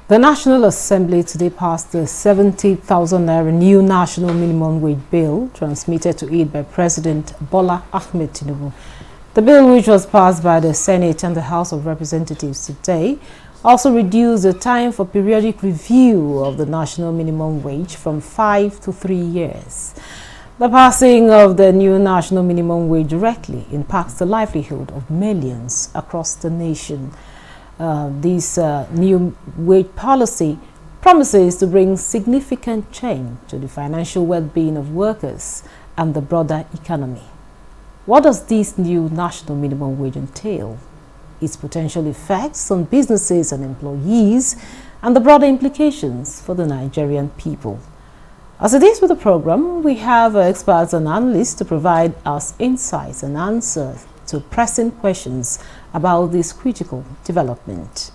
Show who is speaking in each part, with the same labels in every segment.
Speaker 1: The National Assembly today passed the 70,000 naira new national minimum wage bill transmitted to it by President Bola Ahmed Tinubu. The bill, which was passed by the Senate and the House of Representatives today, also reduced the time for periodic review of the national minimum wage from 5 to 3 years. The passing of the new national minimum wage directly impacts the livelihood of millions across the nation. This new wage policy promises to bring significant change to the financial well-being of workers and the broader economy. What does this new national minimum wage entail? Its potential effects on businesses and employees, and the broader implications for the Nigerian people. As it is with the program, we have experts and analysts to provide us insights and answers to pressing questions about this critical development.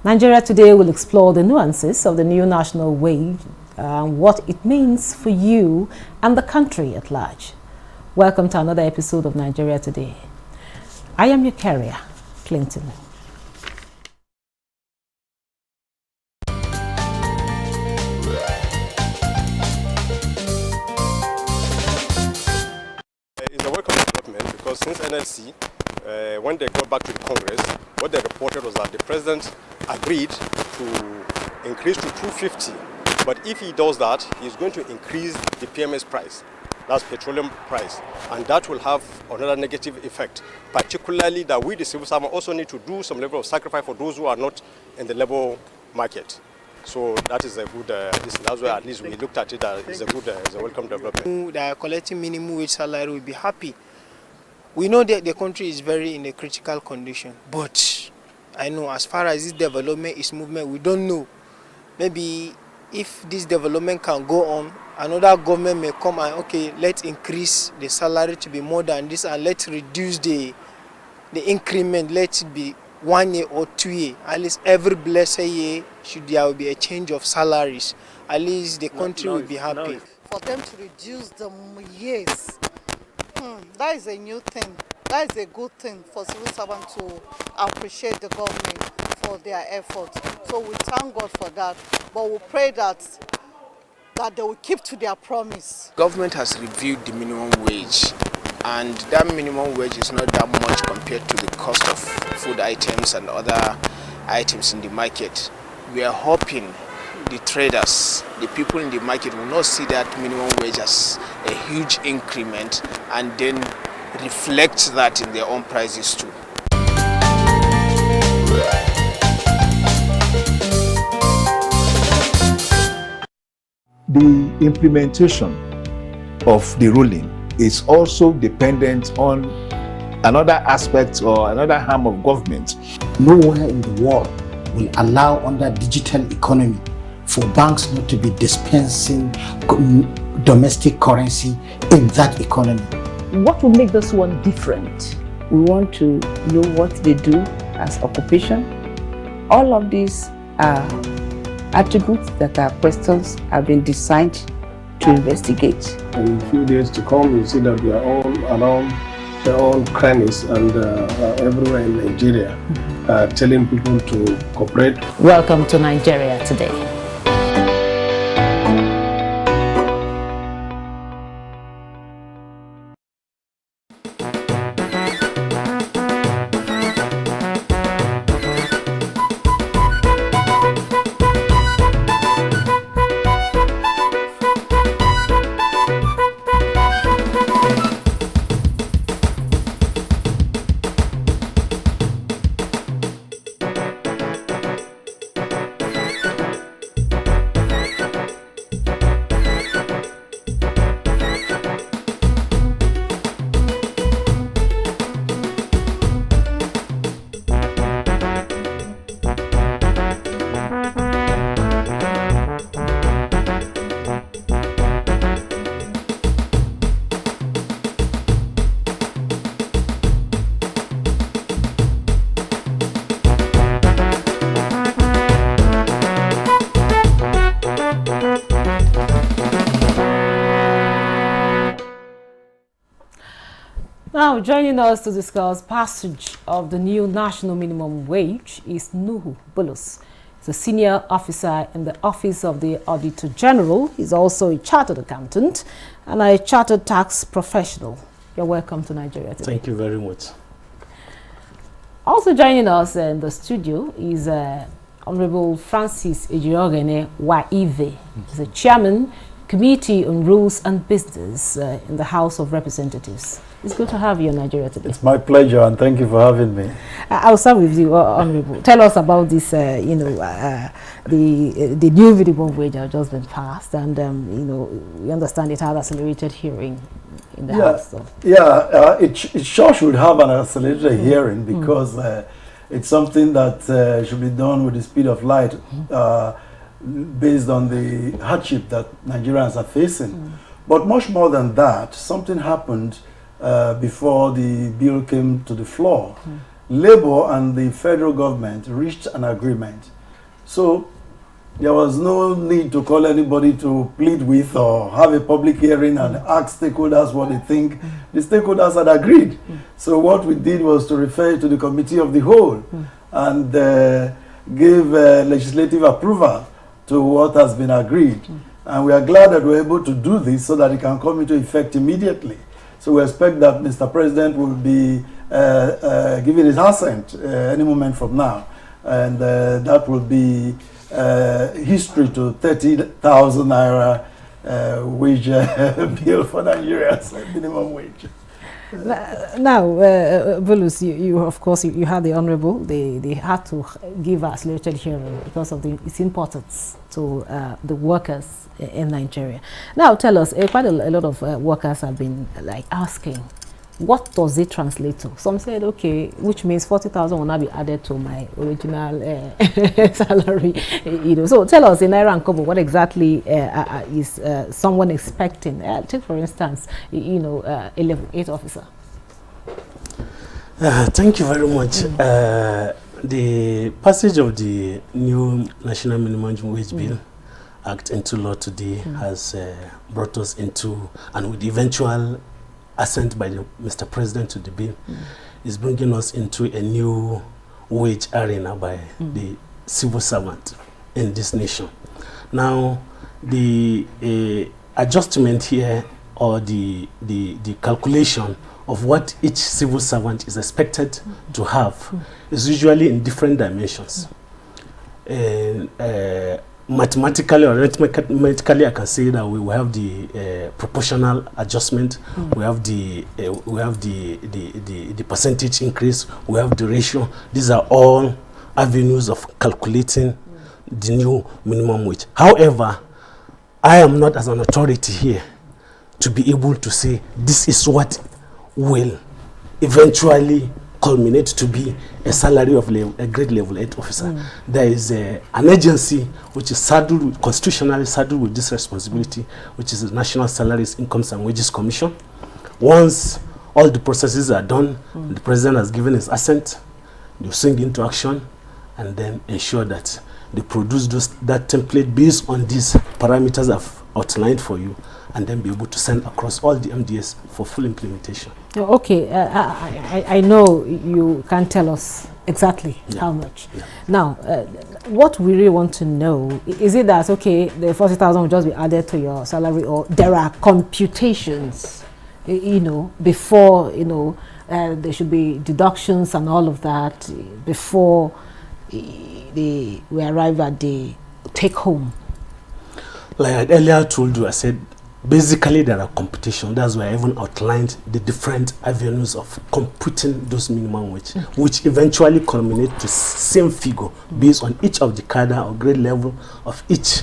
Speaker 1: Nigeria Today will explore the nuances of the new national wage and what it means for you and the country at large. Welcome to another episode of Nigeria Today. I am your carrier, Clinton.
Speaker 2: It's a welcome development because since NLC, when they got back to the Congress, what they reported was that the president agreed to increase to 250. But if he does that, he's going to increase the PMS price, that's petroleum price, and that will have another negative effect, particularly that we, the civil servant, also need to do some level of sacrifice for those who are not in the labor market. So that is a good, that's why at least we looked at it as it's a welcome development.
Speaker 3: That are collecting minimum wage salary will be happy. We know that the country is very in a critical condition, but I know as far as this development is movement, we don't know. Maybe if this development can go on, another government may come and okay, let's increase the salary to be more than this and let's reduce the increment, let it be 1 year or 2 years. At least every blessed year there will be a change of salaries. At least the country will be happy.
Speaker 4: For them to reduce the years, that is a new thing. That is a good thing for civil servants to appreciate the government for their efforts. So we thank God for that. But we pray that they will keep to their promise.
Speaker 3: Government has reviewed the minimum wage, and that minimum wage is not that much compared to the cost of food items and other items in the market. We are hoping the traders, the people in the market will not see that minimum wage as a huge increment and then reflect that in their own prices too.
Speaker 5: The implementation of the ruling is also dependent on another aspect or another arm of government.
Speaker 6: Nowhere in the world will allow under digital economy for banks not to be dispensing domestic currency in that economy.
Speaker 7: What will make this one different? We want to know what they do as occupation. All of these are attributes that are questions have been designed to investigate.
Speaker 8: In a few days to come, you see that we are all around their own crannies and everywhere in Nigeria, telling people to cooperate.
Speaker 1: Welcome to Nigeria Today. Now, joining us to discuss passage of the new national minimum wage is Nuhu Bulus. He's a senior officer in the Office of the Auditor General. He's also a chartered accountant and a chartered tax professional. You're welcome to Nigeria today.
Speaker 9: Thank you very much.
Speaker 1: Also joining us in the studio is Honorable Francis Ejiogene Waive. He's the chairman, Committee on Rules and Business in the House of Representatives. It's good to have you in Nigeria today.
Speaker 10: It's my pleasure, and thank you for having me.
Speaker 1: I'll start with you, Honorable. Tell us about this, the new minimum wage has just been passed, and we understand it had accelerated hearing in the House. So.
Speaker 10: Yeah, it sure should have an accelerated hearing because it's something that should be done with the speed of light, based on the hardship that Nigerians are facing. But much more than that, something happened before the bill came to the floor. Labour and the federal government reached an agreement. So there was no need to call anybody to plead with or have a public hearing and ask stakeholders what they think. The stakeholders had agreed. So what we did was to refer to the Committee of the Whole and give legislative approval to what has been agreed. And we are glad that we're able to do this so that it can come into effect immediately. So we expect that Mr. President will be giving his assent any moment from now. And that will be history to 30,000 naira wage bill for Nigerians, minimum wage.
Speaker 1: Now, Bulus, you of course, you had the Honorable. They had to give us accelerated hearing because of its importance to the workers in Nigeria. Now, tell us, quite a lot of workers have been asking, what does it translate to? Some said, okay, which means 40,000 will now be added to my original salary. So tell us in Naira and Kobo, what exactly is someone expecting? Take for instance, a level 8 officer.
Speaker 9: Thank you very much. The passage of the new National Minimum Wage Bill Act into law today has brought us into, and with the eventual assent by Mr. President to the bill, is bringing us into a new wage arena by the civil servant in this nation. Now, the adjustment here, or the calculation of what each civil servant is expected to have, is usually in different dimensions. Mathematically or arithmetically, I can say that we have the proportional adjustment, we have the percentage increase, we have the ratio. These are all avenues of calculating the new minimum wage. However, I am not as an authority here to be able to say this is what will eventually culminate to be a salary of a grade level 8 officer. There is an agency which is saddled, constitutionally saddled with this responsibility, which is the National Salaries, Incomes and Wages Commission. Once all the processes are done, the President has given his assent, they swing into action and then ensure that they produce that template based on these parameters I've outlined for you, and then be able to send across all the MDS for full implementation.
Speaker 1: Okay, I know you can't tell us exactly how much. Now, what we really want to know, is it that, okay, the 40,000 will just be added to your salary, or there are computations, before, there should be deductions and all of that before we arrive at the take home?
Speaker 9: Like I earlier told you, I said, basically there are competition. That's why I even outlined the different avenues of computing those minimum wage, which eventually culminate to same figure based on each of the cadre or grade level of each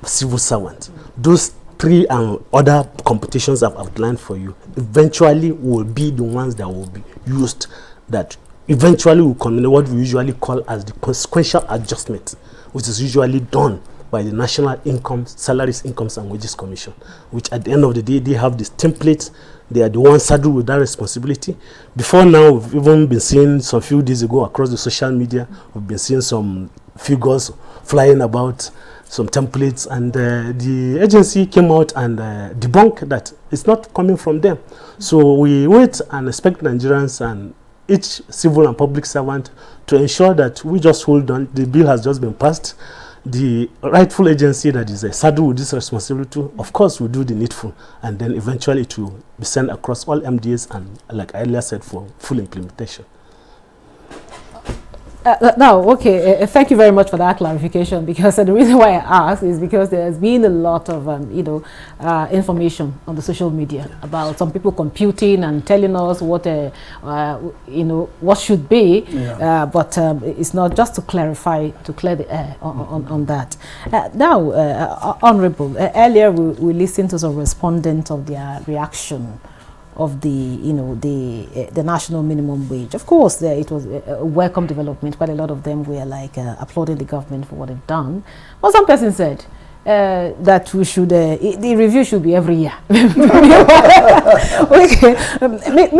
Speaker 9: civil servant. Those three and other competitions I've outlined for you eventually will be the ones that will be used, that eventually will culminate what we usually call as the consequential adjustment, which is usually done by the National Salaries, Incomes and Wages Commission, which at the end of the day, they have this template. They are the ones saddled with that responsibility. Before now, we've even been seeing some few days ago across the social media, we've been seeing some figures flying about, some templates, and the agency came out and debunked that it's not coming from them. So we wait and expect Nigerians and each civil and public servant to ensure that we just hold on. The bill has just been passed. The rightful agency that is saddled with this responsibility, of course, will do the needful, and then eventually it will be sent across all MDAs and, like I earlier said, for full implementation.
Speaker 1: Thank you very much for that clarification, because the reason why I asked is because there's been a lot of information on the social media about some people computing and telling us what what should be, but it's not. Just to clarify, to clear the air on that. Honorable, earlier we listened to some respondents of their reaction of the the national minimum wage. Of course, it was a welcome development. Quite a lot of them were like applauding the government for what they've done. But some person said that we should the review should be every year.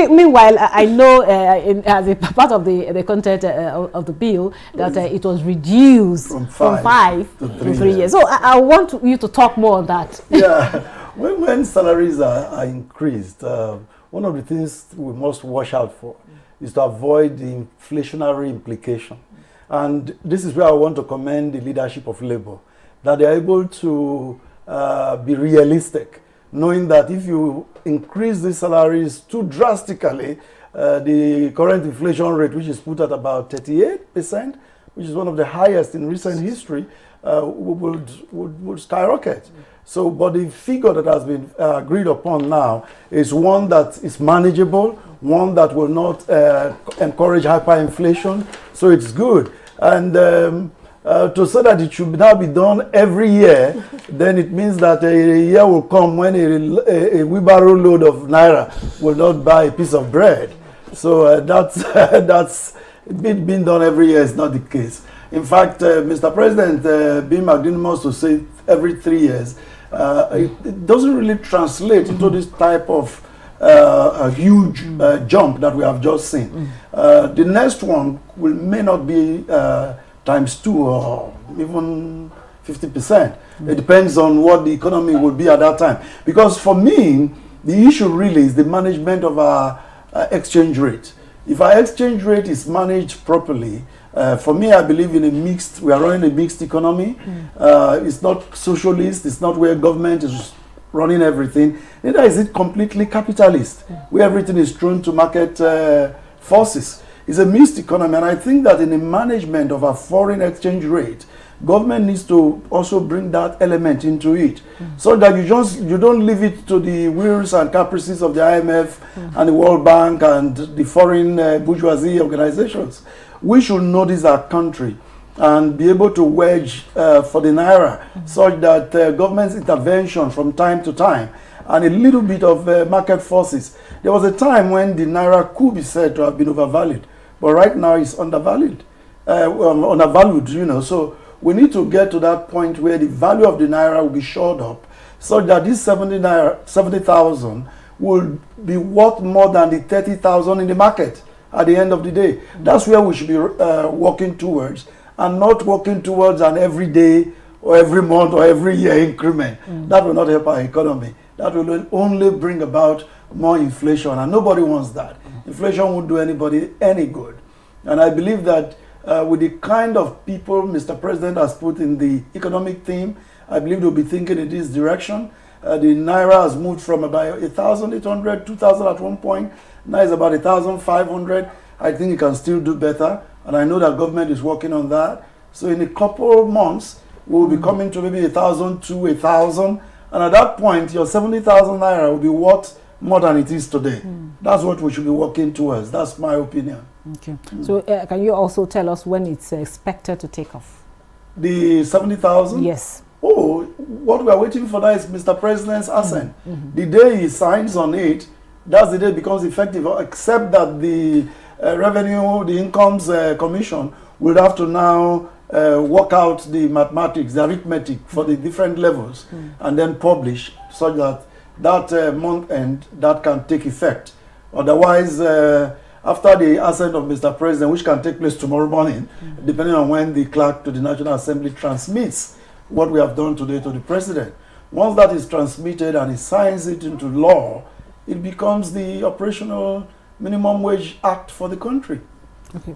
Speaker 1: Meanwhile, I know as a part of the content of the bill that it was reduced from 5 to 3 years. So I want you to talk more on that.
Speaker 10: Yeah. When salaries are increased, one of the things we must watch out for is to avoid the inflationary implication. And this is where I want to commend the leadership of Labour, that they are able to be realistic, knowing that if you increase the salaries too drastically, the current inflation rate, which is put at about 38%, which is one of the highest in recent history, would skyrocket. So, but the figure that has been agreed upon now is one that is manageable, one that will not encourage hyperinflation. So it's good. And to say that it should now be done every year, then it means that a year will come when a wheelbarrow load of naira will not buy a piece of bread. So that's being done every year is not the case. In fact, Mr. President being magnanimous to say every 3 years, it doesn't really translate into this type of a huge jump that we have just seen. The next one may not be ×2 or even 50%. It depends on what the economy will be at that time. Because for me, the issue really is the management of our exchange rate. If our exchange rate is managed properly, for me, I believe in we are running a mixed economy. It's not socialist, it's not where government is running everything. Neither is it completely capitalist, where everything is thrown to market forces. It's a mixed economy, and I think that in the management of our foreign exchange rate, government needs to also bring that element into it, so that you don't leave it to the wills and caprices of the IMF and the World Bank and the foreign bourgeoisie organizations. We should notice our country and be able to wedge for the naira, such that government's intervention from time to time and a little bit of market forces. There was a time when the naira could be said to have been overvalued, but right now it's undervalued, So we need to get to that point where the value of the naira will be shored up, so that this 70,000 will be worth more than the 30,000 in the market at the end of the day. That's where we should be working towards, and not working towards an every day or every month or every year increment. That will not help our economy. That will only bring about more inflation, and nobody wants that. Inflation won't do anybody any good. And I believe that with the kind of people Mr. President has put in the economic theme, I believe they'll be thinking in this direction. The naira has moved from about 1,800, 2,000 at one point. Now it's about 1,500. I think it can still do better, and I know that government is working on that. So in a couple of months, we'll be coming to maybe 1,000 to 1,000, and at that point, your 70,000 naira will be worth more than it is today. That's what we should be working towards. That's my opinion.
Speaker 1: Okay. So can you also tell us when it's expected to take off?
Speaker 10: The 70,000?
Speaker 1: Yes.
Speaker 10: Oh, what we are waiting for now is Mr. President's assent. The day he signs on it, that's the day it becomes effective, except that the revenue, the incomes commission will have to now work out the mathematics, the arithmetic for the different levels, and then publish, so that that month end, that can take effect. Otherwise, after the assent of Mr. President, which can take place tomorrow morning, depending on when the clerk to the National Assembly transmits what we have done today to the President. Once that is transmitted and he signs it into law, it becomes the operational minimum wage act for the country.
Speaker 1: Okay.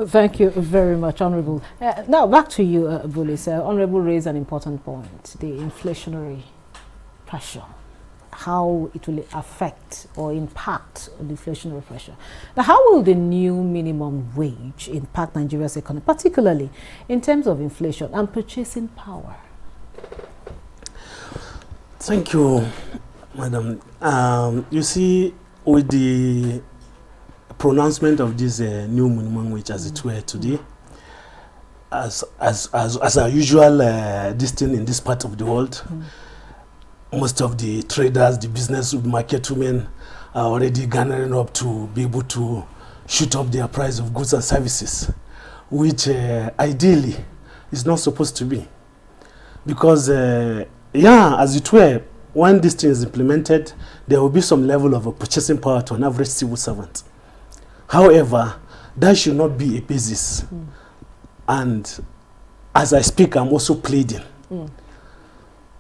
Speaker 1: Thank you very much, Honorable. Now, back to you, Bulis. Honorable raised an important point, the inflationary pressure, how it will affect or impact on the inflationary pressure. Now, how will the new minimum wage impact Nigeria's economy, particularly in terms of inflation and purchasing power?
Speaker 9: Thank you, Madam. You see, with the pronouncement of this new minimum wage, as it were today, as our usual this thing in this part of the world, most of the traders, the business market women are already garnering up to be able to shoot up their price of goods and services, which ideally is not supposed to be. Because, yeah, as it were, when this thing is implemented, there will be some level of a purchasing power to an average civil servant. However, that should not be a basis. And as I speak, I'm also pleading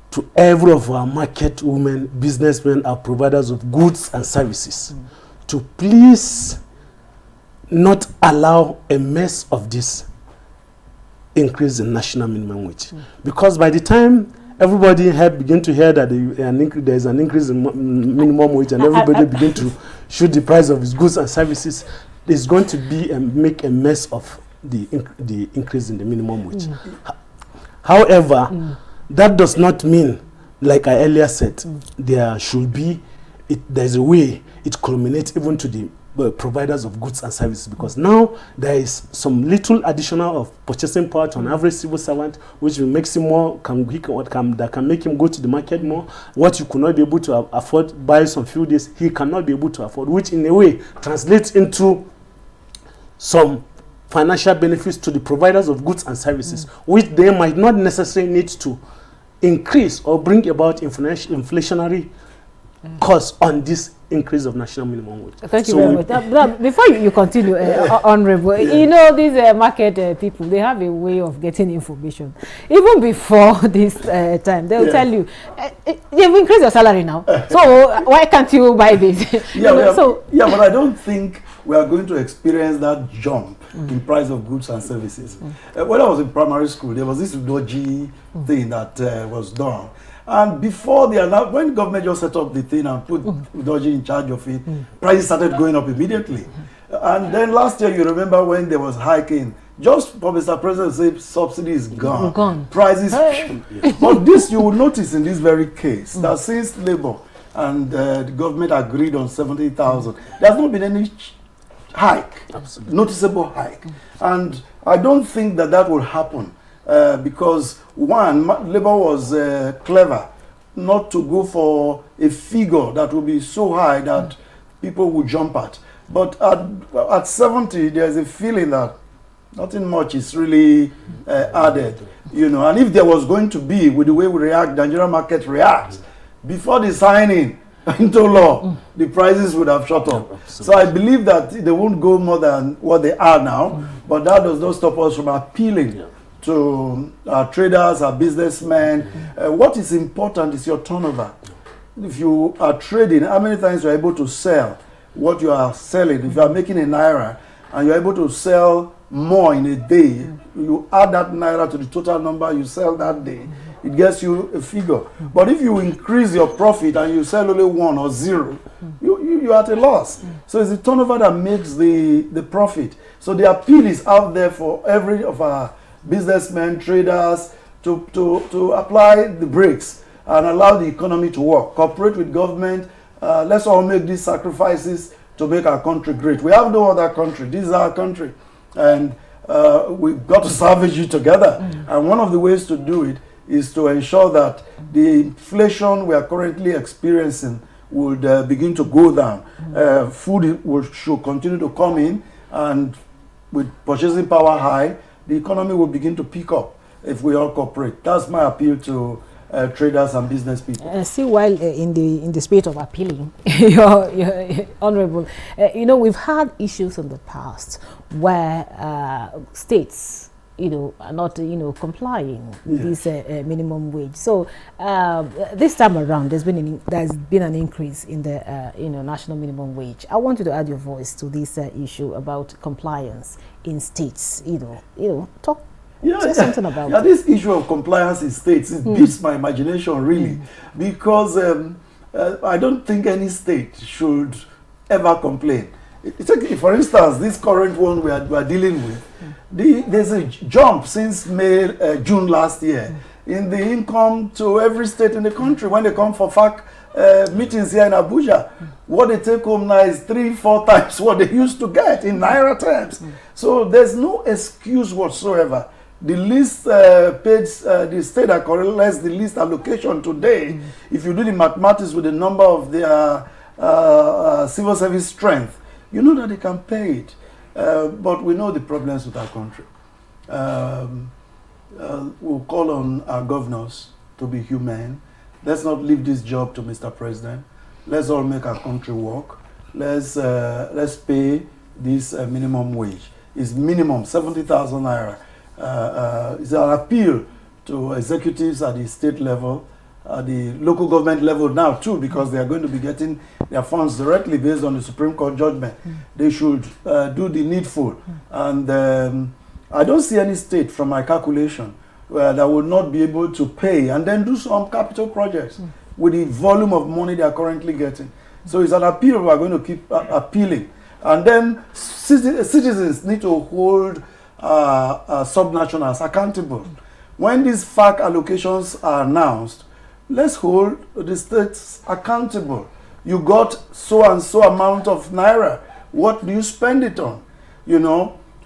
Speaker 9: to every of our market women, businessmen, our providers of goods and services to please not allow a mess of this increase in national minimum wage. Because by the time everybody begin to hear that there is an increase in minimum wage and everybody begin to shoot the price of his goods and services, there's going to be make a mess of the increase in the minimum wage. However, that does not mean, like I earlier said, there should be, there's a way it culminates even to the providers of goods and services, because now there is some little additional of purchasing power to an average civil servant, which will make him more, that can make him go to the market more. What you could not be able to afford by some few days, he cannot be able to afford, which in a way translates into some financial benefits to the providers of goods and services, which they might not necessarily need to increase or bring about inflationary costs on this increase of national minimum wage.
Speaker 1: Thank you very much. Before you continue, Honorable, you know, these market people, they have a way of getting information. Even before this time, they'll tell you, you've increased your salary now, so why can't you buy this?
Speaker 10: But I don't think we are going to experience that jump in price of goods and services. When I was in primary school, there was this dodgy thing that was done. And before when government just set up the thing and put Dodgy in charge of it, prices started going up immediately. And then last year, you remember when there was hiking, just for Mr. President said subsidy is gone. Prices. But this, you will notice in this very case, that since Labour and the government agreed on 70,000, there's not been any hike, noticeable hike. And I don't think that will happen. Because one, Labour was clever not to go for a figure that will be so high that people will jump at. But at 70, there's a feeling that nothing much is really added, you know. And if there was going to be, with the way we react, the Nigerian market reacts, before the signing into law, the prices would have shot up. So I believe that they won't go more than what they are now, but that does not stop us from appealing to our traders, our businessmen. What is important is your turnover. If you are trading, how many times you are able to sell what you are selling? If you are making a naira and you are able to sell more in a day, you add that naira to the total number you sell that day, it gets you a figure. But if you increase your profit and you sell only 1 or 0, you're at a loss. So it's the turnover that makes the profit. So the appeal is out there for every of our businessmen, traders, to apply the brakes and allow the economy to work. Cooperate with government. Let's all make these sacrifices to make our country great. We have no other country. This is our country. And we've got to salvage it together. And one of the ways to do it is to ensure that the inflation we are currently experiencing would begin to go down. Food should continue to come in, and with purchasing power high, the economy will begin to pick up if we all cooperate. That's my appeal to traders and business people.
Speaker 1: See, while in the spirit of appealing, you're honorable, you know, we've had issues in the past where states are not, complying with this minimum wage. So this time around, there's been an increase in the, national minimum wage. I want you to add your voice to this issue about compliance in states. Talk. Say something about it.
Speaker 10: This issue of compliance in states, it beats my imagination really, because I don't think any state should ever complain. For instance, this current one we are dealing with, there's a jump since June last year in the income to every state in the country. When they come for FAC meetings here in Abuja, what they take home now is 3-4 times what they used to get in Naira terms. So there's no excuse whatsoever. The least paid, the state that collects the least allocation today, if you do the mathematics with the number of their civil service strength, you know that they can pay it. But we know the problems with our country. We'll call on our governors to be humane. Let's not leave this job to Mr. President. Let's all make our country work. Let's pay this minimum wage. It's minimum 70,000 naira. It's an appeal to executives at the state level, at the local government level now too, because they are going to be getting their funds directly based on the Supreme Court judgment. They should do the needful. And I don't see any state from my calculation that would not be able to pay and then do some capital projects with the volume of money they are currently getting. So it's an appeal we are going to keep appealing. And then citizens need to hold subnationals accountable. When these FAC allocations are announced, let's hold the states accountable. You got so and so amount of naira. What do you spend it on?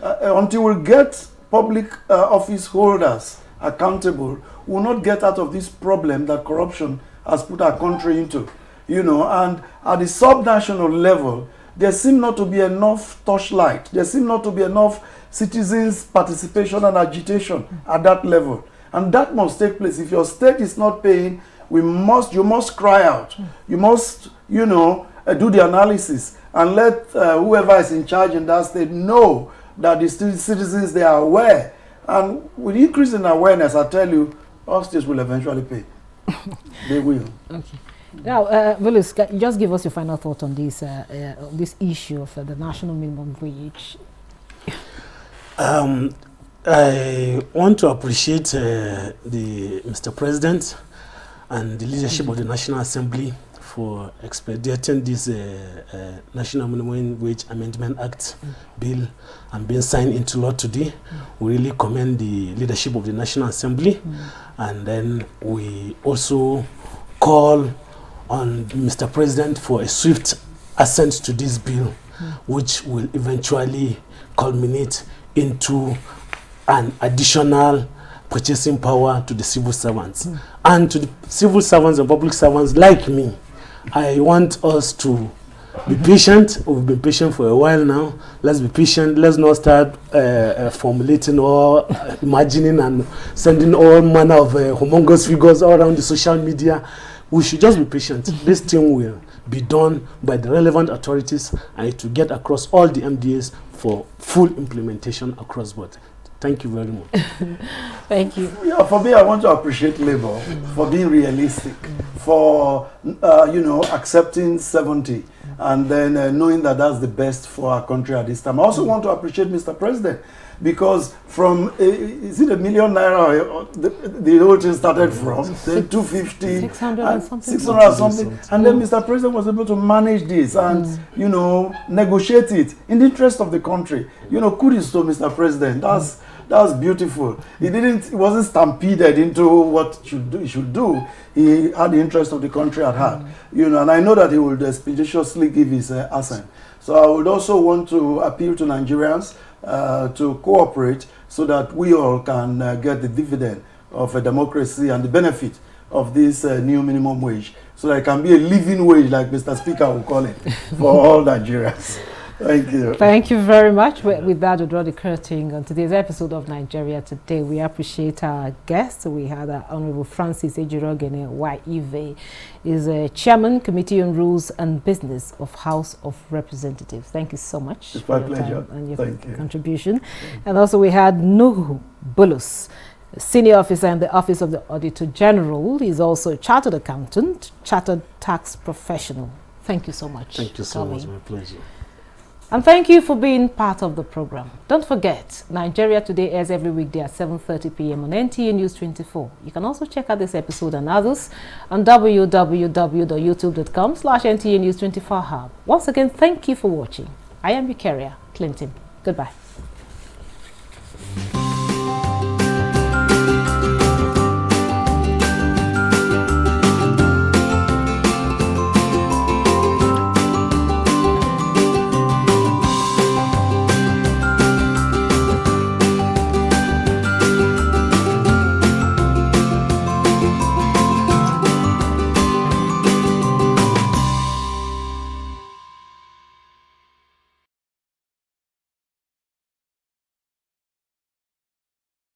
Speaker 10: Until we get public office holders accountable, we'll not get out of this problem that corruption has put our country into. And at the subnational level, there seems not to be enough torchlight. There seems not to be enough citizens' participation and agitation at that level. And that must take place. If your state is not paying, you must cry out. You must, do the analysis and let whoever is in charge in that state know that the citizens, they are aware. And with increase in awareness, I tell you, all states will eventually pay. They will. Okay.
Speaker 1: Now, Willis, just give us your final thought on this issue of the national minimum wage.
Speaker 9: I want to appreciate Mr. President and the leadership of the National Assembly for expediting this National Minimum Wage Amendment Act bill and being signed into law today. We really commend the leadership of the National Assembly, and then we also call on Mr. President for a swift assent to this bill, which will eventually culminate into an additional purchasing power to the civil servants. And to the civil servants and public servants like me, I want us to be patient. We've been patient for a while now. Let's be patient. Let's not start formulating or imagining and sending all manner of humongous figures all around the social media. We should just be patient. This thing will be done by the relevant authorities, and it will get across all the MDAs for full implementation across board. Thank you very much.
Speaker 1: Thank you.
Speaker 10: Yeah, for me, I want to appreciate Labour for being realistic, for accepting 70, and then knowing that that's the best for our country at this time. I also want to appreciate Mr. President, because from is it 1 million naira the whole thing started from, then 250, 600 and something, and then Mr. President was able to manage this and negotiate it in the interest of the country. Kudos to Mr. President. That's beautiful. He wasn't stampeded into what he should do. He had the interest of the country at heart. And I know that he will expeditiously give his assent. So I would also want to appeal to Nigerians to cooperate so that we all can get the dividend of a democracy and the benefit of this new minimum wage, so that it can be a living wage, like Mr. Speaker will call it, for all Nigerians. Thank you.
Speaker 1: Thank you very much. With that, we draw the curtain on today's episode of Nigeria Today. We appreciate our guests. We had Honorable Francis Ejirogene Wa-Ive, is a Chairman, Committee on Rules and Business of House of Representatives. Thank you so much
Speaker 10: it's
Speaker 1: for
Speaker 10: my
Speaker 1: your
Speaker 10: pleasure.
Speaker 1: time and your
Speaker 10: Thank you.
Speaker 1: contribution. And also we had Nuhu Bulus, Senior Officer in the Office of the Auditor General. He's also a Chartered Accountant, Chartered Tax Professional. Thank you so much.
Speaker 9: Thank you so much. My pleasure.
Speaker 1: And thank you for being part of the program. Don't forget, Nigeria Today airs every weekday at 7:30 p.m. on NTA News 24. You can also check out this episode and others on www.youtube.com/NTA News 24 Hub. Once again, thank you for watching. I am Eukaria Clinton. Goodbye.